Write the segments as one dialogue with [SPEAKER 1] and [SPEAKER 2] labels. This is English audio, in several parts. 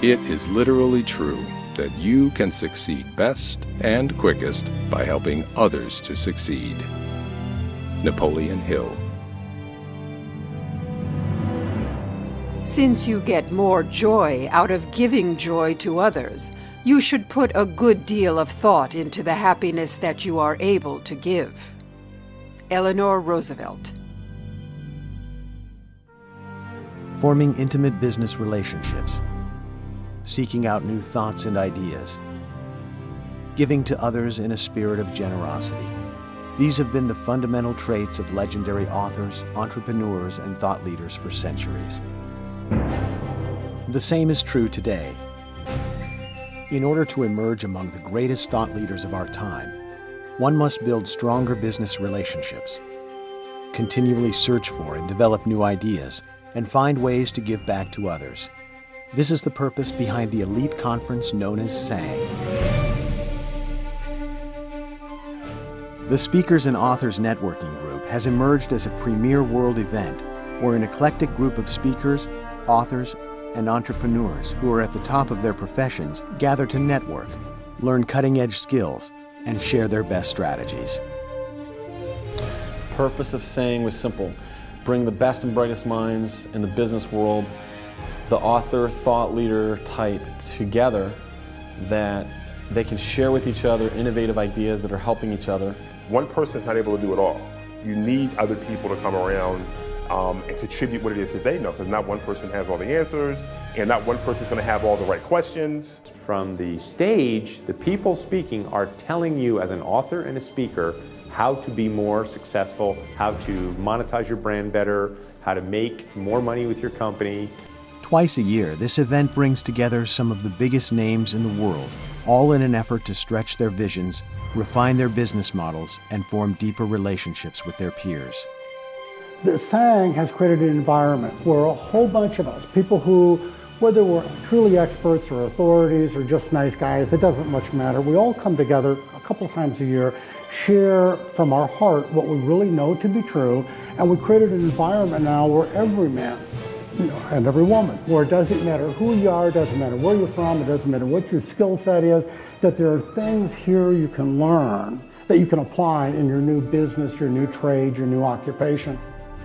[SPEAKER 1] It is literally true that you can succeed best and quickest by helping others to succeed. Napoleon Hill.
[SPEAKER 2] Since you get more joy out of giving joy to others, you should put a good deal of thought into the happiness that you are able to give. Eleanor Roosevelt.
[SPEAKER 3] Forming intimate business relationships. Seeking out new thoughts and ideas. Giving to others in a spirit of generosity. These have been the fundamental traits of legendary authors, entrepreneurs, and thought leaders for centuries. The same is true today. In order to emerge among the greatest thought leaders of our time, one must build stronger business relationships, continually search for and develop new ideas, and find ways to give back to others. This is the purpose behind the elite conference known as SANG. The Speakers and Authors Networking Group has emerged as a premier world event where an eclectic group of speakers, authors, and entrepreneurs who are at the top of their professions gather to network, learn cutting-edge skills, and share their best strategies.
[SPEAKER 4] The purpose of SANG was simple: bring the best and brightest minds in the business world, the author, thought leader type together, that they can share with each other innovative ideas that are helping each other.
[SPEAKER 5] One person's not able to do it all. You need other people to come around and contribute what it is that they know, because not one person has all the answers, and not one person's going to have all the right questions.
[SPEAKER 6] From the stage, the people speaking are telling you as an author and a speaker how to be more successful, how to monetize your brand better, how to make more money with your company.
[SPEAKER 3] Twice a year, this event brings together some of the biggest names in the world, all in an effort to stretch their visions, refine their business models, and form deeper relationships with their peers.
[SPEAKER 7] The SANG has created an environment where a whole bunch of us, people who, whether we're truly experts or authorities or just nice guys, it doesn't much matter. We all come together a couple times a year, share from our heart what we really know to be true, and we created an environment now where every man, and every woman, where it doesn't matter who you are, it doesn't matter where you're from, it doesn't matter what your skill set is, that there are things here you can learn that you can apply in your new business, your new trade, your new occupation.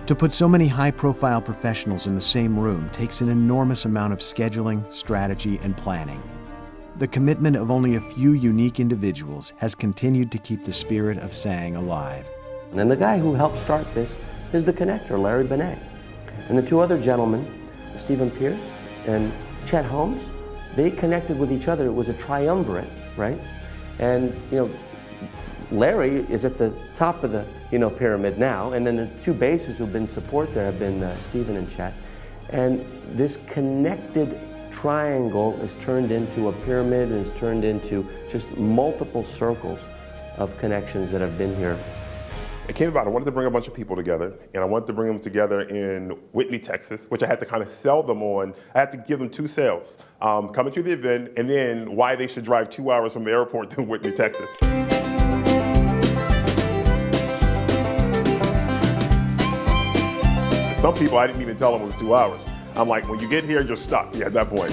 [SPEAKER 3] To put so many high-profile professionals in the same room takes an enormous amount of scheduling, strategy, and planning. The commitment of only a few unique individuals has continued to keep the spirit of SANG alive.
[SPEAKER 8] And the guy who helped start this is the connector, Larry Benet. And the two other gentlemen, Stephen Pierce and Chet Holmes, they connected with each other. It was a triumvirate, right? And, Larry is at the top of the, pyramid now, and then the two bases who've been support there have been Stephen and Chet. And this connected triangle is turned into a pyramid and is turned into just multiple circles of connections that have been here.
[SPEAKER 5] It came about, I wanted to bring a bunch of people together, and I wanted to bring them together in Whitney, Texas, which I had to kind of sell them on. I had to give them two sales, coming to the event, and then why they should drive 2 hours from the airport to Whitney, Texas. Some people, I didn't even tell them it was 2 hours. I'm like, when you get here, you're stuck at that point.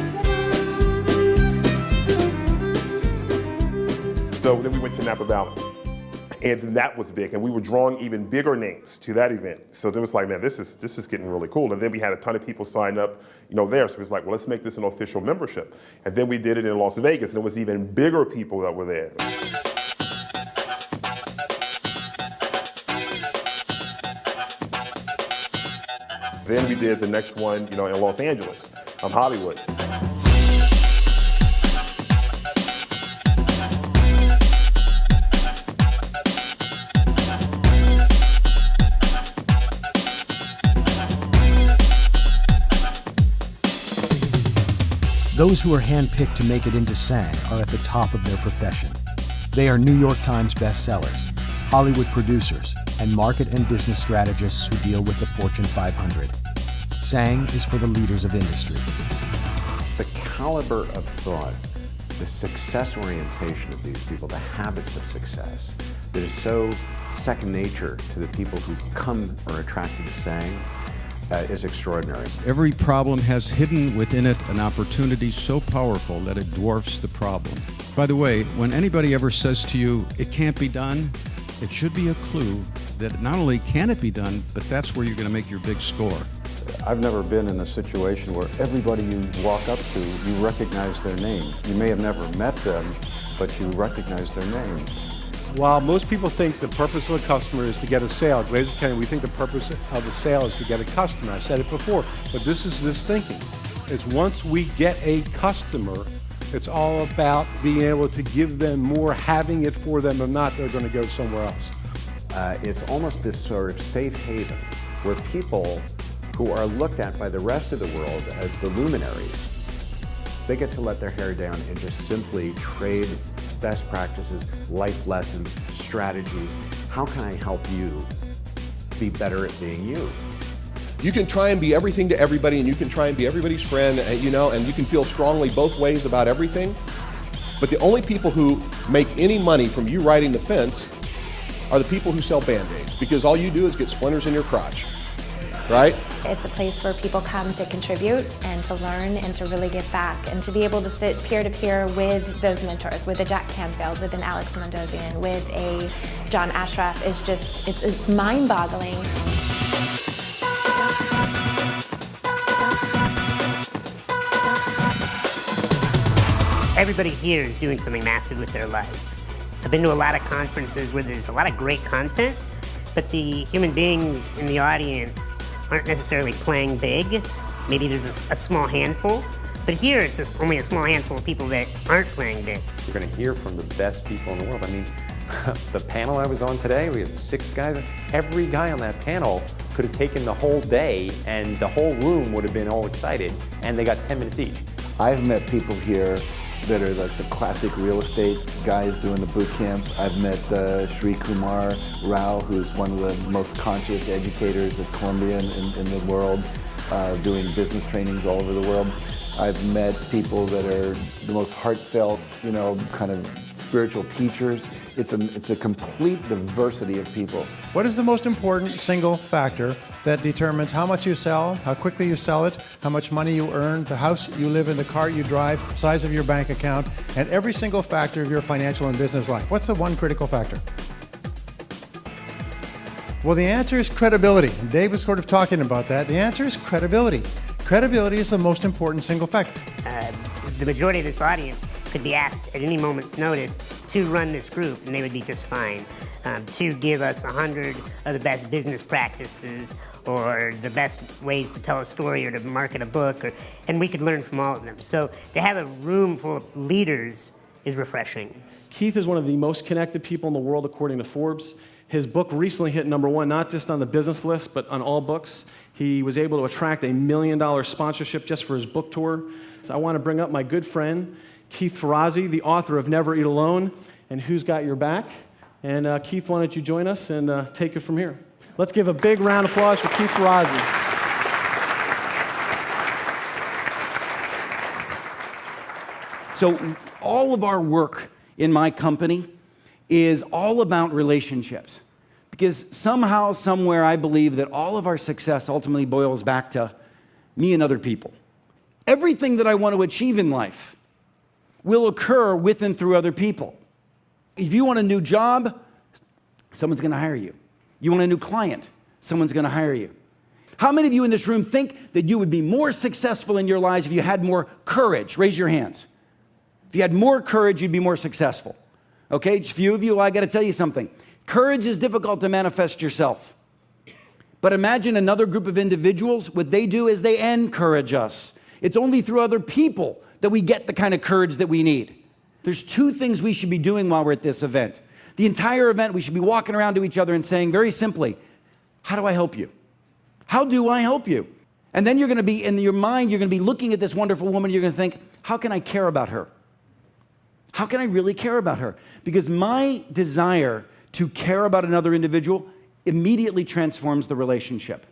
[SPEAKER 5] So then we went to Napa Valley. And that was big, and we were drawing even bigger names to that event. So it was like, man, this is getting really cool. And then we had a ton of people sign up, there. So it was like, well, let's make this an official membership. And then we did it in Las Vegas, and it was even bigger people that were there. Then we did the next one, in Los Angeles, Hollywood.
[SPEAKER 3] Those who are handpicked to make it into SANG are at the top of their profession. They are New York Times bestsellers, Hollywood producers, and market and business strategists who deal with the Fortune 500. SANG is for the leaders of industry.
[SPEAKER 9] The caliber of thought, the success orientation of these people, the habits of success, that is so second nature to the people who come or are attracted to SANG, is extraordinary.
[SPEAKER 10] Every problem has hidden within it an opportunity so powerful that it dwarfs the problem. By the way, when anybody ever says to you, it can't be done, it should be a clue that not only can it be done, but that's where you're going to make your big score.
[SPEAKER 11] I've never been in a situation where everybody you walk up to, you recognize their name. You may have never met them, but you recognize their name.
[SPEAKER 12] While most people think the purpose of a customer is to get a sale, at Glazer Kennedy, we think the purpose of a sale is to get a customer. I said it before, but this is this thinking. Is once we get a customer, it's all about being able to give them more, having it for them. If not, they're going to go somewhere else.
[SPEAKER 9] It's almost this sort of safe haven where people who are looked at by the rest of the world as the luminaries, they get to let their hair down and just simply trade best practices, life lessons, strategies. How can I help you be better at being you?
[SPEAKER 13] You can try and be everything to everybody, and you can try and be everybody's friend, and you can feel strongly both ways about everything. But the only people who make any money from you riding the fence are the people who sell Band-Aids, because all you do is get splinters in your crotch, right?
[SPEAKER 14] It's a place where people come to contribute and to learn and to really give back, and to be able to sit peer-to-peer with those mentors, with a Jack Canfield, with an Alex Mandossian, with a John Ashraf, is just, it's mind-boggling.
[SPEAKER 15] Everybody here is doing something massive with their life. I've been to a lot of conferences where there's a lot of great content, but the human beings in the audience aren't necessarily playing big. Maybe there's a small handful, but here it's just only a small handful of people that aren't playing big.
[SPEAKER 6] You're going to hear from the best people in the world. I mean, the panel I was on today, we had 6 guys. Every guy on that panel could have taken the whole day, and the whole room would have been all excited, and they got 10 minutes each.
[SPEAKER 11] I've met people here that are like the classic real estate guys doing the boot camps. I've met Sri Kumar Rao, who's one of the most conscious educators at Columbia in the world, doing business trainings all over the world. I've met people that are the most heartfelt, kind of spiritual teachers. It's a complete diversity of people.
[SPEAKER 16] What is the most important single factor that determines how much you sell, how quickly you sell it, how much money you earn, the house you live in, the car you drive, size of your bank account, and every single factor of your financial and business life? What's the one critical factor? Well, the answer is credibility. And Dave was sort of talking about that. The answer is credibility. Credibility is the most important single factor.
[SPEAKER 15] The majority of this audience could be asked at any moment's notice to run this group, and they would be just fine. To give us 100 of the best business practices, or the best ways to tell a story, or to market a book, and we could learn from all of them. So to have a room full of leaders is refreshing.
[SPEAKER 4] Keith is one of the most connected people in the world, according to Forbes. His book recently hit #1, not just on the business list, but on all books. He was able to attract $1 million sponsorship just for his book tour. So I want to bring up my good friend, Keith Ferrazzi, the author of Never Eat Alone and Who's Got Your Back. And Keith, why don't you join us and take it from here? Let's give a big round of applause for Keith Ferrazzi.
[SPEAKER 17] So all of our work in my company is all about relationships. Because somehow, somewhere, I believe that all of our success ultimately boils back to me and other people. Everything that I want to achieve in life will occur with and through other people. If you want a new job, someone's going to hire you. You want a new client, someone's going to hire you. How many of you in this room think that you would be more successful in your lives if you had more courage? Raise your hands. If you had more courage, you'd be more successful. Okay, just a few of you, I got to tell you something. Courage is difficult to manifest yourself. But imagine another group of individuals, what they do is they encourage us. It's only through other people that we get the kind of courage that we need. There's 2 things we should be doing while we're at this event. The entire event, we should be walking around to each other and saying very simply, how do I help you? How do I help you? And then you're going to be, in your mind, you're going to be looking at this wonderful woman, you're going to think, how can I care about her? How can I really care about her? Because my desire to care about another individual immediately transforms the relationship.